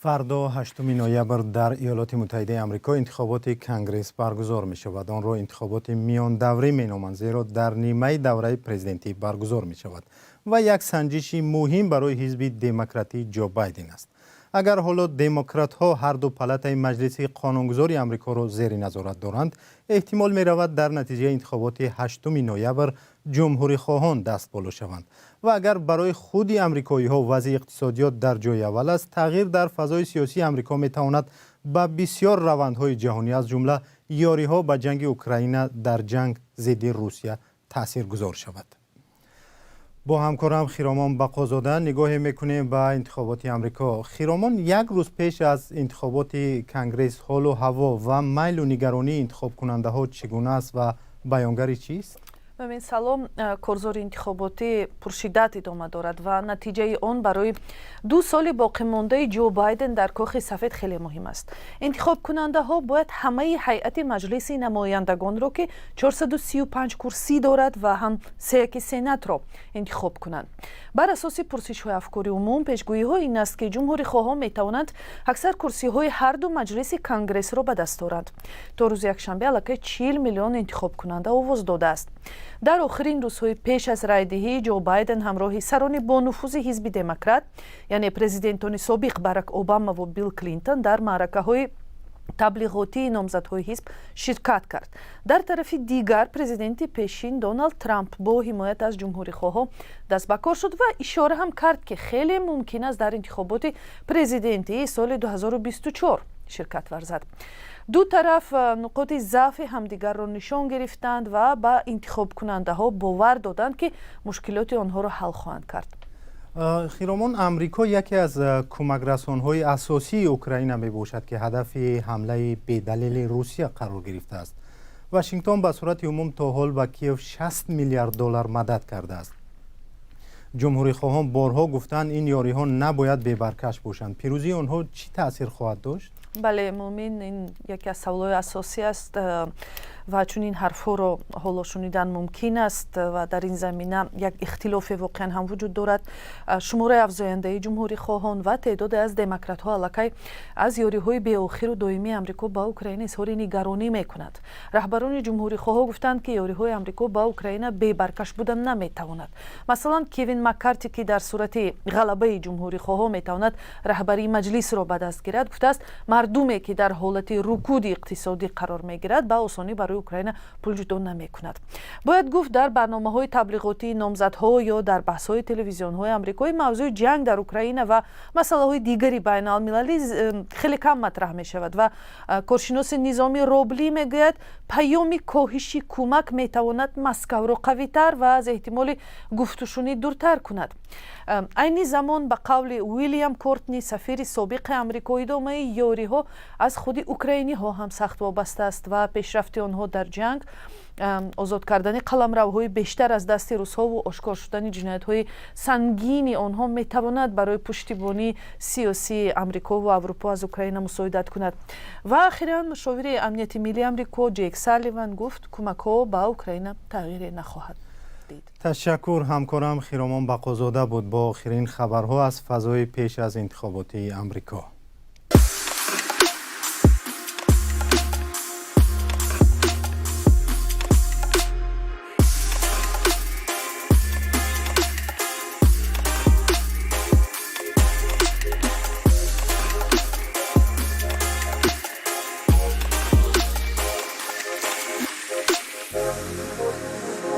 فردا 8 نوامبر در ایالات متحده آمریکا انتخابات کنگره برگزار می شود. آن را انتخابات میان دوره می نامند، زیرا در نیمه دوره پرزیدنتی برگزار می شود و یک سنجش مهم برای حزب دموکراتی جو بایدن است. اگر حالا دموکرات ها هر دو پالات مجلس قانونگذاری آمریکا را زیر نظارت دارند، احتمال می رود در نتیجه انتخابات 8 نوامبر جمهوری خواهان دست بالا شوند. و اگر برای خود امریکایی ها وضع اقتصادیات در جای اول است، تغییر در فضای سیاسی آمریکا می تواند به بسیار روندهای جهانی از جمله یاری ها به جنگ اوکراین در جنگ ضد روسیه تاثیرگذار شود. با همکارم خیرامان بقازاده نگاه میکنیم به انتخابات آمریکا. خیرامان، یک روز پیش از انتخابات کنگره حال و هوا و میل و نگرانی انتخاب کننده ها چگونه است و بیانگری چیست؟ ببین سلام، کارزار انتخاباتی پرشدت ادامه دارد و نتیجه آن برای 2 سال باقی مانده جو بایدن در کاخ سفید خیلی مهم است. انتخاب کننده ها باید همه هیئت مجلس نمایندگان را که 435 کرسی دارد و هم 3 سنات را انتخاب کنند. بر اساس پرسش های افکار عموم، پیشگویی ها این است که جمهوری خواهان می توانند اکثر کرسی های هر دو مجلس کنگره را به دست آورند. تا روز یکشنبه الکی 40 میلیون انتخاب کننده آواز داده است. در آخرین روزهای پیش از رایدهی، جو بایدن همراه سران با نفوذ حزب دموکرات یعنی پرزیدنتان سابق باراک اوباما و بیل کلینتون در معرکه های تبلیغاتی نامزدهای حزب شرکت کرد. در طرف دیگر پرزیدنت پیشین دونالد ترامپ با حمایت از جمهوری خواها دست به کار شد و اشاره هم کرد که خیلی ممکن است در انتخابات پرزیدنتی سال 2024 شرکت ورزد. دو طرف نقاط ضعف همدیگر را نشان گرفتند و به انتخاب کننده ها باور دادند که مشکلات آنها را حل خواهند کرد. خیرامان، امریکا یکی از کمک رسان‌های اساسی اوکراین می باشد که هدف حمله بی‌دلیل روسیه قرار گرفته است. واشنگتن به صورت عموم تا حال به کیف 60 میلیارد دلار مدد کرده است. جمهوری خواهان بارها گفتند این یاری ها نباید بی‌برکش باشند. پیروزی آنها چی تاثیر خواهد داشت؟ بله، مومن این یکی از سوال‌های اساسی است و چون این حرف‌ها رو حالا شنیدن ممکن است و در این زمینه یک اختلاف واقعا هم وجود دارد. شماره افزاینده جمهوری خواهان و تعداد از دموکرات‌ها الکی از یاری‌های بی‌آخر و دائمی آمریکا با اوکراین اظهار نگرانی می‌کنند. رهبران جمهوری خواها گفتند که یاری‌های آمریکا با اوکراین بی‌برکش بودن نمی‌تواند. مثلا کوین مک‌کارتی که در صورت غلبه جمهوری خواها می‌تواند رهبری مجلس را به دست گیرد، گفته است مردمی که در حالت رکود اقتصادی قرار می‌گیرد به آسانی برای اوکراین پول جدا نمی‌کند. باید گفت در برنامه‌های تبلیغاتی نامزدها یا در بحث‌های تلویزیون‌های آمریکایی موضوع جنگ در اوکراین و مسائل دیگری بین‌المللی خیلی کم مطرح می‌شود و کارشناس نظامی روبلی میگوید پیام کاهش کمک می‌تواند مسکو را قوی‌تر و از احتمال گفت‌وشنود دورتر کند. این زمان به قول ویلیام کورتنی سفیر سابق آمریکا ادامه یاری‌ها از خود اوکراینی ها هم سخت وابسته است و پیشرفت آنها در جنگ، آزاد کردن قلمروهای بیشتر از دست روس‌ها و آشکار شدن جنایت‌های سنگین آنها می‌تواند برای پشتیبانی سیاسی آمریکا و اروپا از اوکراین مساعدت کند. و اخیراً مشاور امنیت ملی آمریکا جیک سالیوان گفت کمک‌ها به اوکراین تغییر نخواهد دید. تشکر. همکارم خیرامان بقازاده بود با آخرین خبرها از فضای پیش از انتخابات آمریکا.